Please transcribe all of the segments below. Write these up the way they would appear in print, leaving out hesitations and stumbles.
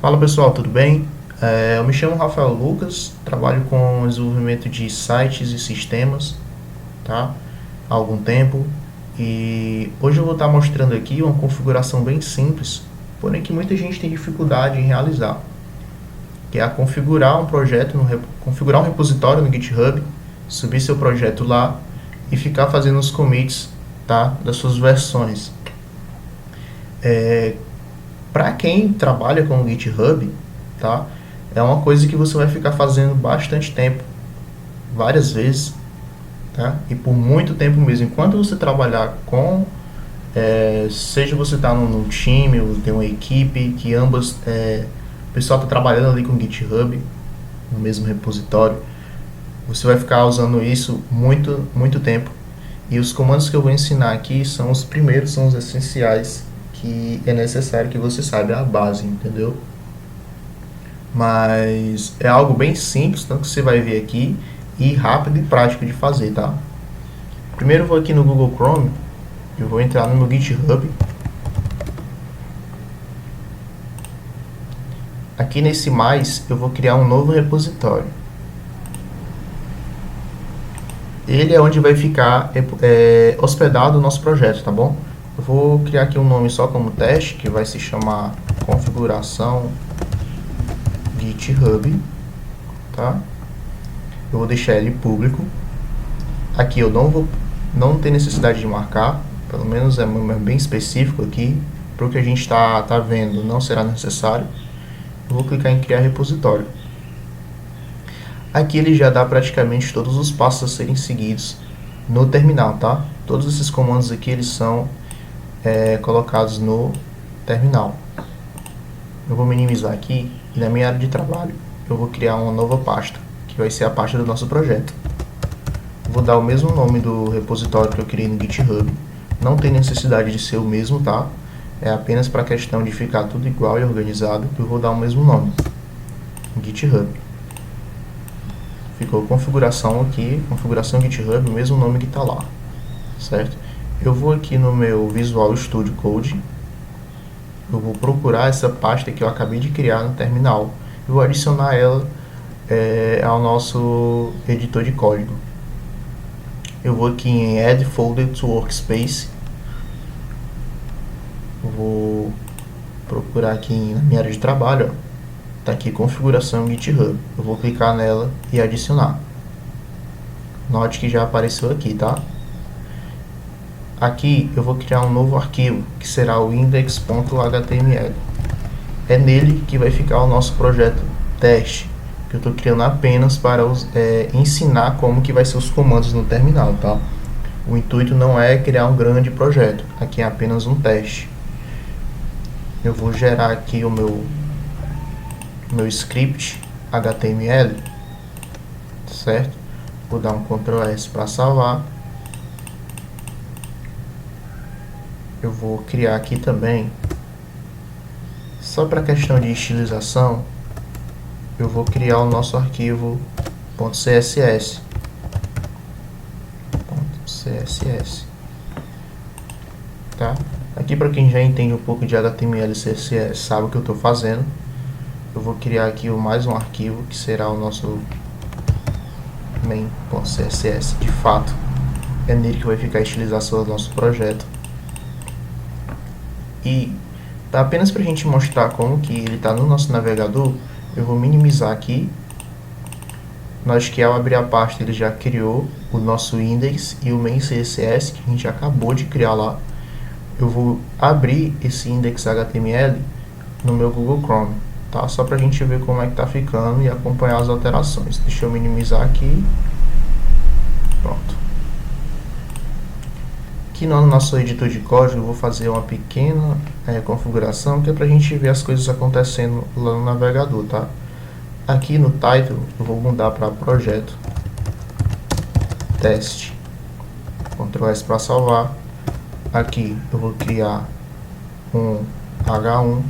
Fala pessoal, tudo bem? Eu me chamo Rafael Lucas, trabalho com desenvolvimento de sites e sistemas, tá? Há algum tempo. E hoje eu vou estar mostrando aqui uma configuração bem simples, porém que muita gente tem dificuldade em realizar, que é a configurar um projeto, configurar um repositório no GitHub, subir seu projeto lá e ficar fazendo os commits, tá? Das suas versões. Para quem trabalha com o GitHub, tá? É uma coisa que você vai ficar fazendo bastante tempo, várias vezes, tá? E por muito tempo mesmo. Enquanto você trabalhar com, seja você está num time ou tem uma equipe que ambas, o pessoal está trabalhando ali com o GitHub no mesmo repositório, você vai ficar usando isso muito tempo. E os comandos que eu vou ensinar aqui são os primeiros, são os essenciais, que é necessário que você saiba a base, entendeu? Mas é algo bem simples, tanto que você vai ver aqui, e rápido e prático de fazer, tá? Primeiro eu vou aqui no Google Chrome, eu vou entrar no meu GitHub. Aqui nesse mais, eu vou criar um novo repositório. Ele é onde vai ficar hospedado o nosso projeto, tá bom? Eu vou criar aqui um nome só como teste, que vai se chamar configuração GitHub, tá? Eu vou deixar ele público. Aqui eu não tem necessidade de marcar, pelo menos é bem específico aqui, para o que a gente está vendo não será necessário. Eu vou clicar em criar repositório. Aqui ele já dá praticamente todos os passos a serem seguidos no terminal, tá? Todos esses comandos aqui eles são colocados no terminal. Eu vou minimizar aqui e na minha área de trabalho eu vou criar uma nova pasta, que vai ser a pasta do nosso projeto. Vou dar o mesmo nome do repositório que eu criei no GitHub. Não tem necessidade de ser o mesmo, tá? É apenas para a questão de ficar tudo igual e organizado que eu vou dar o mesmo nome. GitHub. Ficou configuração aqui, configuração GitHub, o mesmo nome que está lá, certo? Eu vou aqui no meu Visual Studio Code. Eu vou procurar essa pasta que eu acabei de criar no terminal. Eu vou adicionar ela ao nosso editor de código. Eu vou aqui em Add Folder to Workspace. Eu vou procurar aqui na minha área de trabalho, ó. Tá aqui configuração GitHub. Eu vou clicar nela e adicionar. Note que já apareceu aqui, tá? Aqui eu vou criar um novo arquivo, que será o index.html. É nele que vai ficar o nosso projeto teste, que eu estou criando apenas para ensinar como que vai ser os comandos no terminal, tá? O intuito não é criar um grande projeto, aqui é apenas um teste. Eu vou gerar aqui o meu script HTML, certo? Vou dar um Ctrl S para salvar. Eu vou criar aqui também, só para questão de estilização, eu vou criar o nosso arquivo .css. Tá? Aqui, para quem já entende um pouco de HTML e CSS, sabe o que eu estou fazendo. Eu vou criar aqui mais um arquivo, que será o nosso main.css. De fato, é nele que vai ficar a estilização do nosso projeto. E apenas para a gente mostrar como que ele está no nosso navegador, eu vou minimizar aqui. Nós que ao abrir a pasta ele já criou o nosso index e o main CSS que a gente acabou de criar lá. Eu vou abrir esse index.html no meu Google Chrome, tá? Só para a gente ver como é que está ficando e acompanhar as alterações. Deixa eu minimizar aqui. Pronto. Aqui no nosso editor de código eu vou fazer uma pequena configuração, que é para a gente ver as coisas acontecendo lá no navegador, tá? Aqui no title eu vou mudar para projeto teste. Ctrl S para salvar. Aqui eu vou criar um H1.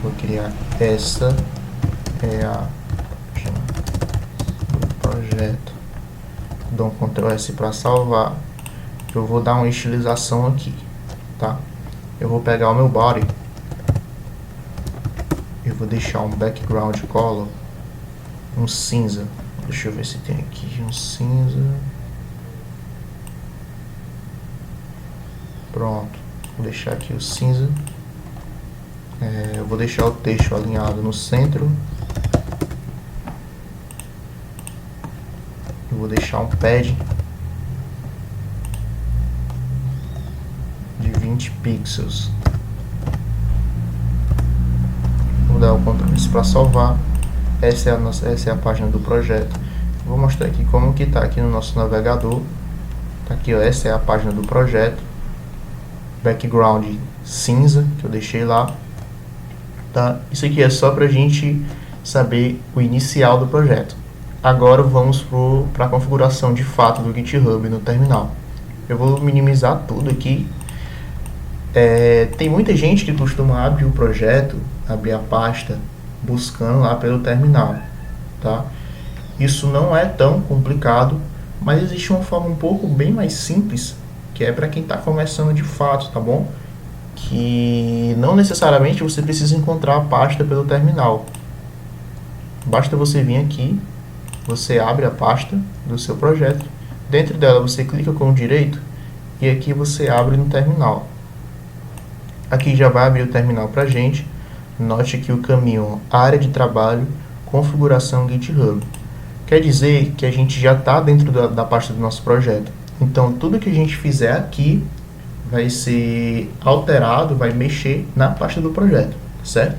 Vou criar essa é a do projeto. Dou um Ctrl S para salvar. Eu vou dar uma estilização aqui, tá? Eu vou pegar o meu body eu vou deixar um background color, um cinza. Deixa eu ver se tem aqui um cinza. Pronto, vou deixar aqui o cinza. Eu vou deixar o texto alinhado no centro. Eu vou deixar um pad de 20 pixels. Vou dar o Ctrl S para salvar. Essa é a página do projeto. Vou mostrar aqui como que está aqui no nosso navegador. Tá aqui, ó, essa é a página do projeto. Background cinza que eu deixei lá. Tá? Isso aqui é só para a gente saber o inicial do projeto. Agora vamos para a configuração de fato do GitHub no terminal. Eu vou minimizar tudo aqui. Tem muita gente que costuma abrir o projeto, abrir a pasta, buscando lá pelo terminal. Tá? Isso não é tão complicado, mas existe uma forma um pouco bem mais simples, que é para quem está começando de fato, tá bom? Que não necessariamente você precisa encontrar a pasta pelo terminal. Basta você vir aqui, você abre a pasta do seu projeto, dentro dela você clica com o direito e aqui você abre no terminal. Aqui já vai abrir o terminal para a gente. Note aqui o caminho área de trabalho, configuração GitHub. Quer dizer que a gente já está dentro da pasta do nosso projeto. Então tudo que a gente fizer aqui vai ser alterado, vai mexer na pasta do projeto, certo?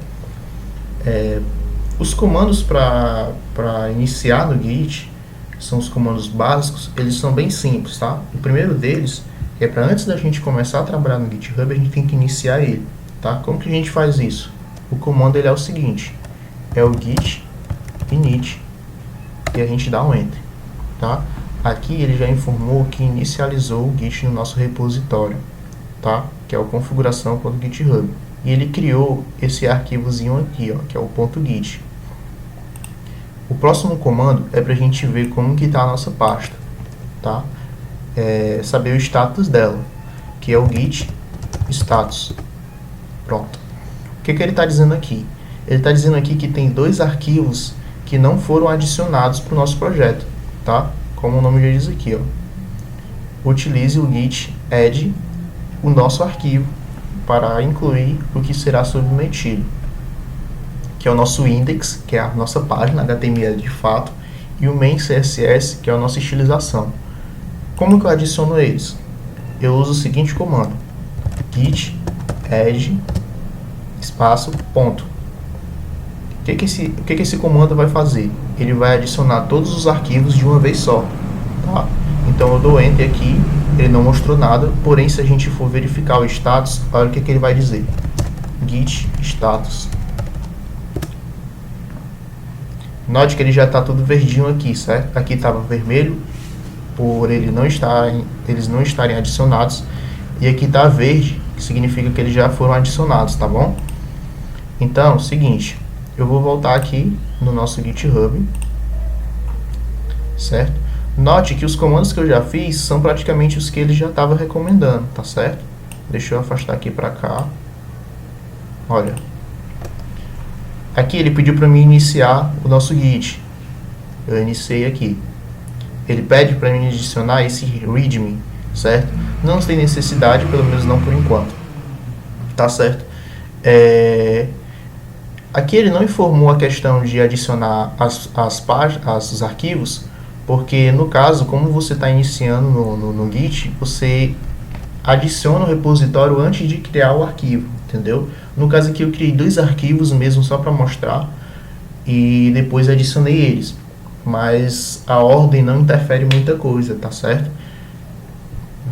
Os comandos para iniciar no Git, são os comandos básicos, eles são bem simples, tá? O primeiro deles é para antes da gente começar a trabalhar no GitHub, a gente tem que iniciar ele, tá? Como que a gente faz isso? O comando ele é o seguinte, é o git init e a gente dá um enter, tá? Aqui ele já informou que inicializou o Git no nosso repositório, tá? Que é o configuração.github. E ele criou esse arquivozinho aqui, ó, que é o .git. O próximo comando é para a gente ver como que está a nossa pasta, tá? Saber o status dela, que é o git status. Pronto. O que ele está dizendo aqui? Ele está dizendo aqui que tem dois arquivos que não foram adicionados para o nosso projeto, tá? Como o nome já diz aqui, ó. Utilize o git add o nosso arquivo para incluir o que será submetido, que é o nosso index, que é a nossa página HTML de fato, e o main CSS, que é a nossa estilização. Como que eu adiciono eles? Eu uso o seguinte comando, git add espaço ponto. O que esse comando vai fazer? Ele vai adicionar todos os arquivos de uma vez só, tá? Então eu dou enter aqui, ele não mostrou nada, porém se a gente for verificar o status, olha o que ele vai dizer, git status. Note que ele já está tudo verdinho aqui, certo? Aqui estava vermelho, por eles não estarem adicionados, e aqui está verde, que significa que eles já foram adicionados, tá bom? Então, seguinte, eu vou voltar aqui no nosso GitHub, certo? Note que os comandos que eu já fiz são praticamente os que ele já estava recomendando, tá certo? Deixa eu afastar aqui para cá. Olha. Aqui ele pediu para mim iniciar o nosso Git. Eu iniciei aqui. Ele pede para mim adicionar esse readme, certo? Não tem necessidade, pelo menos não por enquanto. Tá certo? Aqui ele não informou a questão de adicionar os arquivos, porque no caso, como você está iniciando no Git, você adiciona o repositório antes de criar o arquivo, entendeu? No caso aqui eu criei dois arquivos mesmo só para mostrar e depois adicionei eles, mas a ordem não interfere muita coisa, tá certo?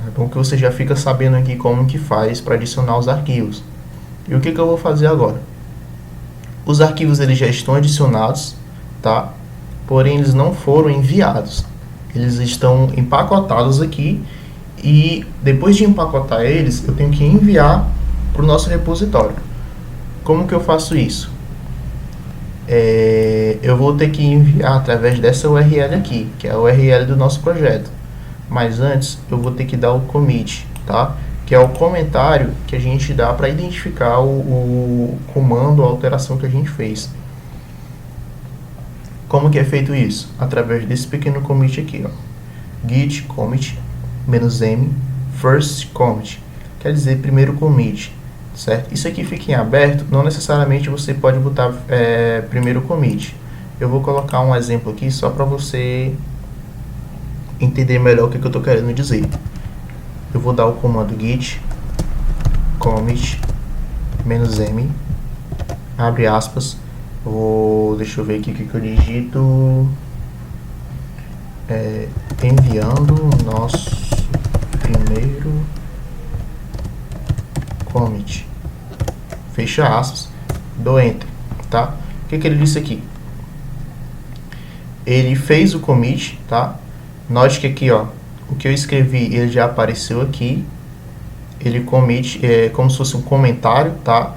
É bom que você já fica sabendo aqui como que faz para adicionar os arquivos. E o que eu vou fazer agora? Os arquivos eles já estão adicionados, tá? Porém eles não foram enviados. Eles estão empacotados aqui e depois de empacotar eles, eu tenho que enviar para o nosso repositório. Como que eu faço isso? Eu vou ter que enviar através dessa URL aqui, que é a URL do nosso projeto. Mas antes eu vou ter que dar o commit, tá? Que que é o comentário que a gente dá para identificar o comando, a alteração que a gente fez. Como que é feito isso? Através desse pequeno commit aqui, ó. Git commit -m first commit, quer dizer primeiro commit, certo? Isso aqui fica em aberto, não necessariamente você pode botar primeiro commit. Eu vou colocar um exemplo aqui só para você entender melhor o que eu estou querendo dizer. Eu vou dar o comando git commit -m, abre aspas, deixa eu ver aqui o que eu digito, enviando o nosso primeiro commit, fecha aspas, dou enter, tá? O que ele disse aqui? Ele fez o commit, tá? Note que aqui, ó, o que eu escrevi, ele já apareceu aqui. Ele commit, como se fosse um comentário, tá?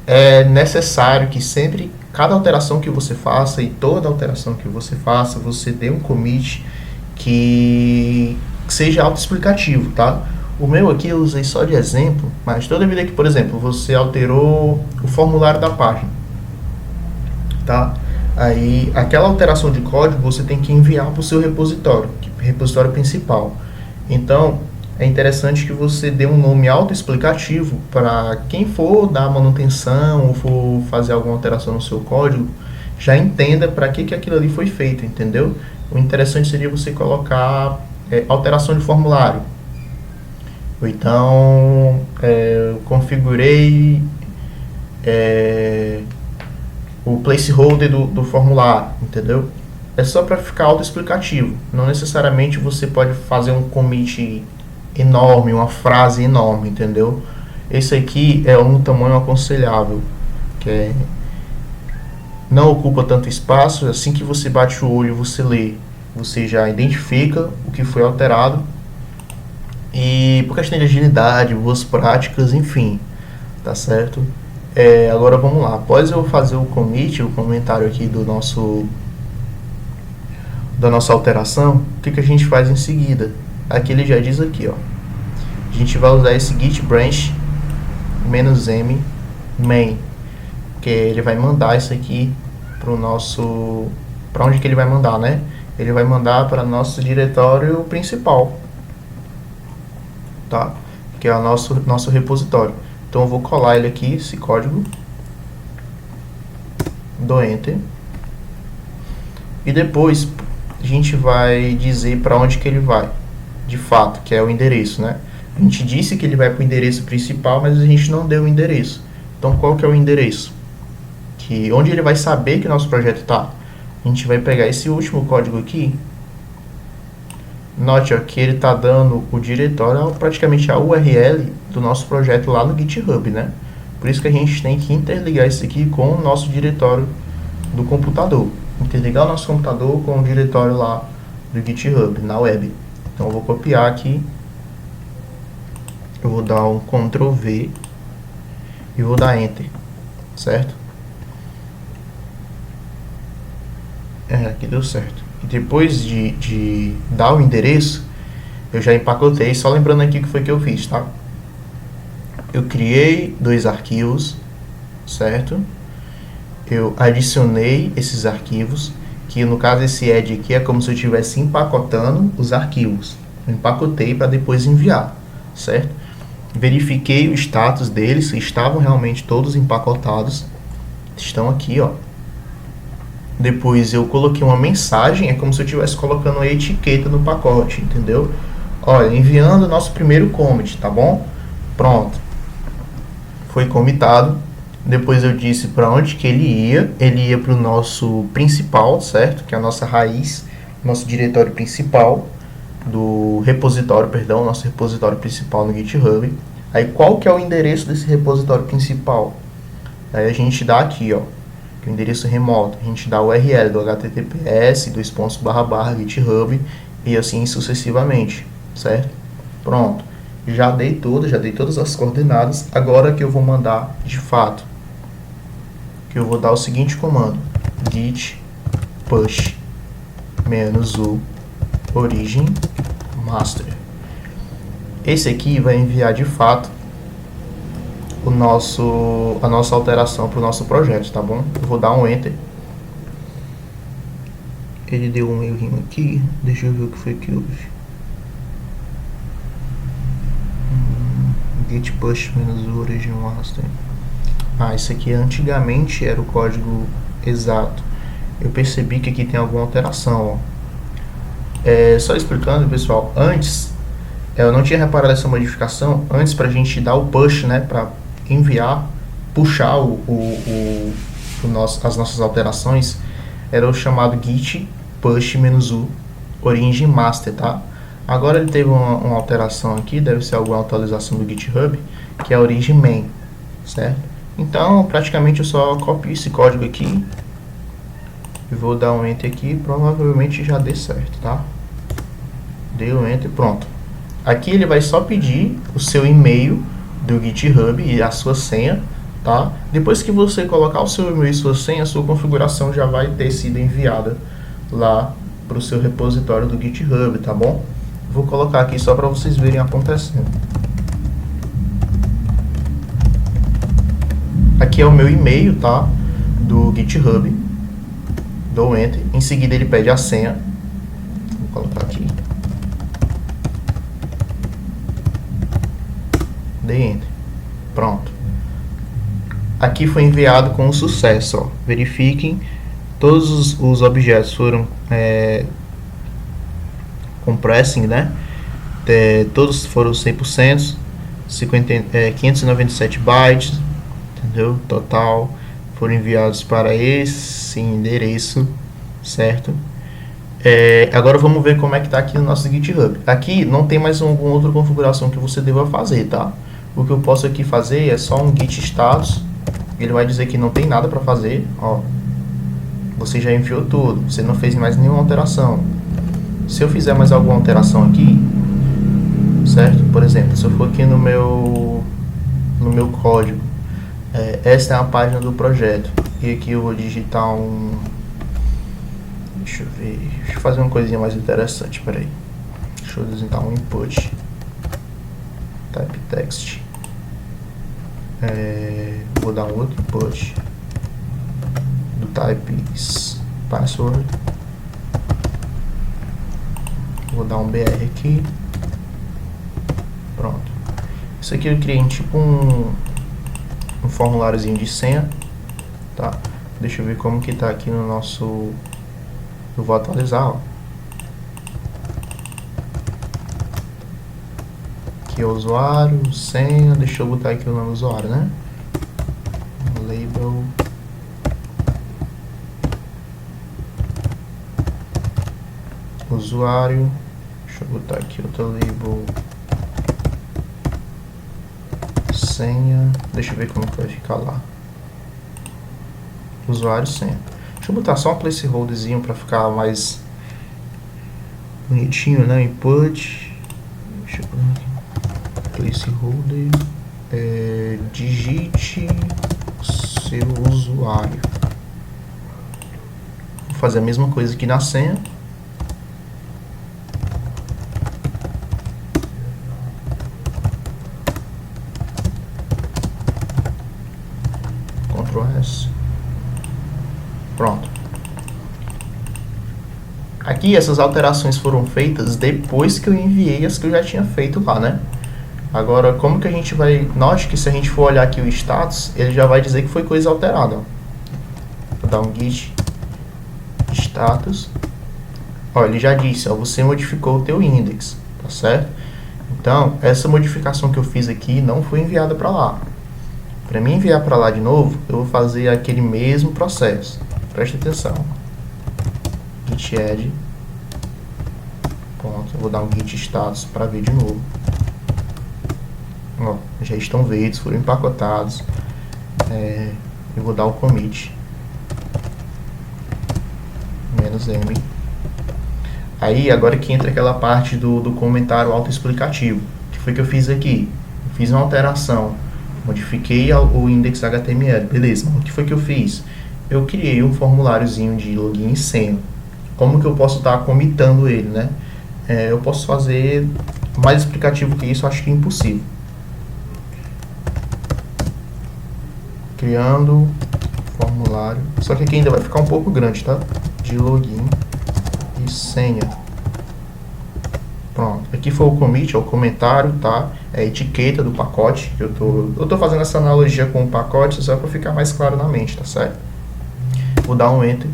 É necessário que sempre, cada alteração que você faça e toda alteração que você faça, você dê um commit que seja autoexplicativo, tá? O meu aqui eu usei só de exemplo, mas toda vida que, por exemplo, você alterou o formulário da página, tá? Aí, aquela alteração de código você tem que enviar para o seu repositório principal. Então, é interessante que você dê um nome autoexplicativo para quem for dar manutenção ou for fazer alguma alteração no seu código, já entenda para que aquilo ali foi feito, entendeu? O interessante seria você colocar alteração de formulário. Ou então, configurei o placeholder do formulário, entendeu? É só para ficar autoexplicativo. Não necessariamente você pode fazer um commit enorme, uma frase enorme, entendeu? Esse aqui é um tamanho aconselhável, que não ocupa tanto espaço. Assim que você bate o olho, você lê, você já identifica o que foi alterado. E por questão de agilidade, boas práticas, enfim, tá certo? Agora vamos lá. Após eu fazer o commit, o comentário aqui da nossa alteração, o que a gente faz em seguida? Aqui ele já diz aqui, ó. A gente vai usar esse git branch -m main, que ele vai mandar isso aqui para onde que ele vai mandar, né? Ele vai mandar para nosso diretório principal, tá? Que é o nosso repositório. Então eu vou colar ele aqui, esse código, dou enter, e depois a gente vai dizer para onde que ele vai, de fato, que é o endereço, né? A gente disse que ele vai para o endereço principal, mas a gente não deu o endereço. Então qual que é o endereço? Onde ele vai saber que o nosso projeto está? A gente vai pegar esse último código aqui. Note, ó, que ele está dando o diretório, praticamente a URL do nosso projeto lá no GitHub, né? Por isso que a gente tem que interligar isso aqui com o nosso diretório do computador. Interligar o nosso computador com o diretório lá do GitHub, na web. Então eu vou copiar aqui. Eu vou dar um Ctrl V e vou dar Enter, certo? Aqui deu certo. E depois de dar o endereço, eu já empacotei, só lembrando aqui o que foi que eu fiz, tá? Eu criei 2 arquivos, certo? Eu adicionei esses arquivos, que no caso esse add aqui é como se eu estivesse empacotando os arquivos. Eu empacotei para depois enviar, certo? Verifiquei o status deles, se estavam realmente todos empacotados. Estão aqui, ó. Depois eu coloquei uma mensagem, é como se eu estivesse colocando a etiqueta no pacote, entendeu? Olha, enviando o nosso primeiro commit, tá bom? Pronto. Foi commitado. Depois eu disse para onde que ele ia para o nosso principal, certo? Que é a nossa raiz, nosso diretório principal do repositório, perdão, nosso repositório principal no GitHub. Aí qual que é o endereço desse repositório principal? Aí a gente dá aqui, ó, que é o endereço remoto. A gente dá o URL do https://github e assim sucessivamente, certo? Pronto. Já dei todas as coordenadas. Agora que eu vou mandar de fato, que eu vou dar o seguinte comando: git push -u origin master. Esse aqui vai enviar de fato a nossa alteração para o nosso projeto, tá bom? Eu vou dar um Enter. Ele deu um errinho aqui, deixa eu ver o que foi que houve. Git push -o origin master. Isso aqui antigamente era o código exato. Eu percebi que aqui tem alguma alteração, ó. Só explicando, pessoal, antes eu não tinha reparado essa modificação. Antes, para a gente dar o push, né, para enviar, puxar as nossas alterações, era o chamado git push -u origin master, tá? Agora ele teve uma alteração aqui, deve ser alguma atualização do GitHub, que é a origin main, certo? Então, praticamente eu só copio esse código aqui e vou dar um Enter aqui, provavelmente já dê certo, tá? Dei um Enter, pronto. Aqui ele vai só pedir o seu e-mail do GitHub e a sua senha, tá? Depois que você colocar o seu e-mail e sua senha, a sua configuração já vai ter sido enviada lá para o seu repositório do GitHub, tá bom? Vou colocar aqui só para vocês verem acontecendo. Aqui é o meu e-mail, tá? Do GitHub. Dou Enter. Em seguida ele pede a senha. Vou colocar aqui. Dei Enter. Pronto. Aqui foi enviado com sucesso, ó. Verifiquem. Todos os objetos foram compressing, né? Todos foram 100%, 597 bytes, entendeu? Total, foram enviados para esse endereço, certo? Agora vamos ver como é que está aqui no nosso GitHub. Aqui não tem mais alguma outra configuração que você deva fazer, tá? O que eu posso aqui fazer é só um git status. Ele vai dizer que não tem nada para fazer, ó. Você já enviou tudo, você não fez mais nenhuma alteração. Se eu fizer mais alguma alteração aqui, certo? Por exemplo, se eu for aqui no meu código, esta é a página do projeto, e aqui eu vou digitar deixa eu ver, deixa eu fazer uma coisinha mais interessante, peraí. Deixa eu digitar um input, type text, vou dar um outro input, do type password. Vou dar um BR aqui. Pronto. Isso aqui eu criei tipo um formuláriozinho de senha, tá? Deixa eu ver como que tá aqui no nosso... Eu vou atualizar, ó. Aqui é o usuário, senha. Deixa eu botar aqui o nome do usuário, né? Label. Usuário. Deixa eu botar aqui outro label. Senha. Deixa eu ver como que vai ficar lá. Usuário, senha. Deixa eu botar só um placeholderzinho para ficar mais bonitinho, né? Input. Deixa eu botar aqui. Placeholder. Digite seu usuário. Vou fazer a mesma coisa aqui na senha. Pronto. Aqui essas alterações foram feitas depois que eu enviei as que eu já tinha feito lá, né? Agora, como que a gente vai... Note que se a gente for olhar aqui o status, ele já vai dizer que foi coisa alterada. Vou dar um git status. Ó, ele já disse, ó, você modificou o teu index, tá certo? Então, essa modificação que eu fiz aqui não foi enviada para lá. Para mim enviar para lá de novo, eu vou fazer aquele mesmo processo. Preste atenção. Git add. Pronto, eu vou dar um git status para ver de novo. Ó, já estão verdes, foram empacotados. Eu vou dar o commit. -m. Aí, agora que entra aquela parte do comentário autoexplicativo. O que foi que eu fiz aqui? Eu fiz uma alteração. Modifiquei o index HTML. Beleza, o que foi que eu fiz? Eu criei um formuláriozinho de login e senha. Como que eu posso estar comitando ele, né? Eu posso fazer Mais explicativo que isso, acho que é impossível. Criando formulário, só que aqui ainda vai ficar um pouco grande, tá? De login e senha. Pronto, aqui foi o commit, é o comentário, tá? É a etiqueta do pacote, que eu tô fazendo essa analogia com o pacote só para ficar mais claro na mente, tá certo? Vou dar um enter.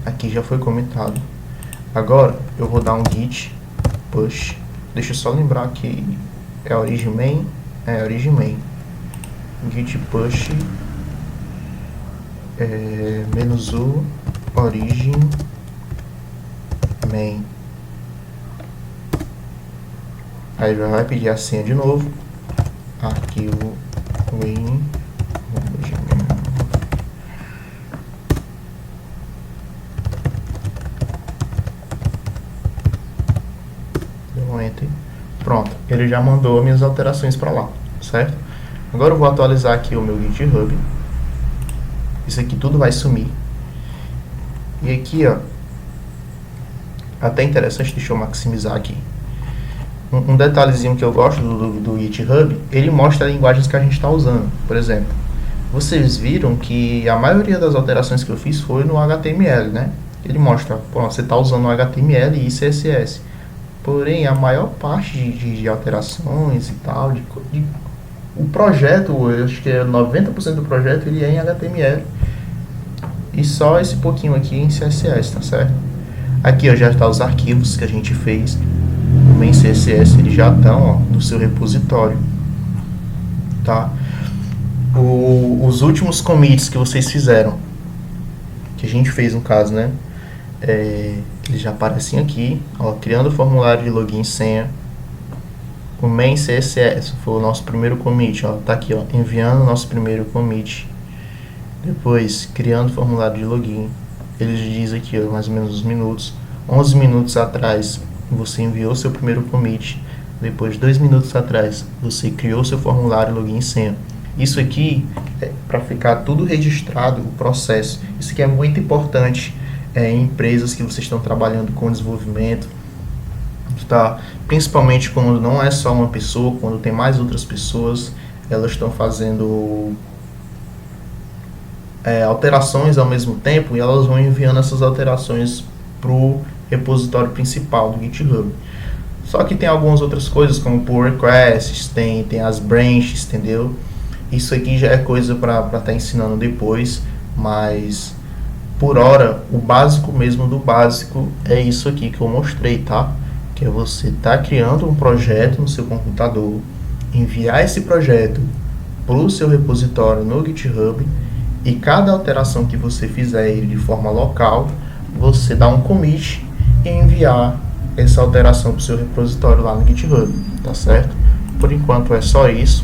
Aqui já foi comentado. Agora eu vou dar um git push. Deixa eu só lembrar que é origin main, git push -u origin main. Aí já vai pedir a senha de novo. Arquivo win. Deu um enter. Pronto, ele já mandou minhas alterações para lá, certo? Agora eu vou atualizar aqui o meu GitHub. Isso aqui tudo vai sumir. E aqui, ó, até interessante, deixa eu maximizar aqui. Um detalhezinho que eu gosto do GitHub, ele mostra as linguagens que a gente está usando. Por exemplo, vocês viram que a maioria das alterações que eu fiz foi no HTML, né? Ele mostra, pô, você está usando o HTML e CSS. Porém, a maior parte de alterações e tal, o projeto, eu acho que é 90% do projeto, ele é em HTML. E só esse pouquinho aqui em CSS, tá certo? Aqui ó, já está os arquivos que a gente fez. O main CSS, eles já estão no seu repositório, tá? Os últimos commits que vocês fizeram, que a gente fez no caso, né? Eles já aparecem aqui, ó, criando o formulário de login e senha. O main CSS foi o nosso primeiro commit, ó, tá aqui, ó, enviando o nosso primeiro commit. Depois, criando o formulário de login. Ele diz aqui, ó, mais ou menos os minutos. 11 minutos atrás, você enviou seu primeiro commit. Depois, 2 minutos atrás, você criou seu formulário, login e senha. Isso aqui é para ficar tudo registrado, o processo. Isso aqui é muito importante em empresas que vocês estão trabalhando com desenvolvimento, tá? Principalmente quando não é só uma pessoa, quando tem mais outras pessoas, elas estão fazendo alterações ao mesmo tempo e elas vão enviando essas alterações para o repositório principal do GitHub. Só que tem algumas outras coisas, como pull requests, tem as branches, entendeu? Isso aqui já é coisa para estar ensinando depois, mas por hora, o básico mesmo do básico é isso aqui que eu mostrei, tá? Que é você estar criando um projeto no seu computador, enviar esse projeto para o seu repositório no GitHub e cada alteração que você fizer ele de forma local, você dá um commit e enviar essa alteração para o seu repositório lá no GitHub, tá certo? Por enquanto é só isso.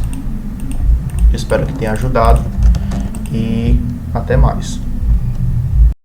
Espero que tenha ajudado e até mais.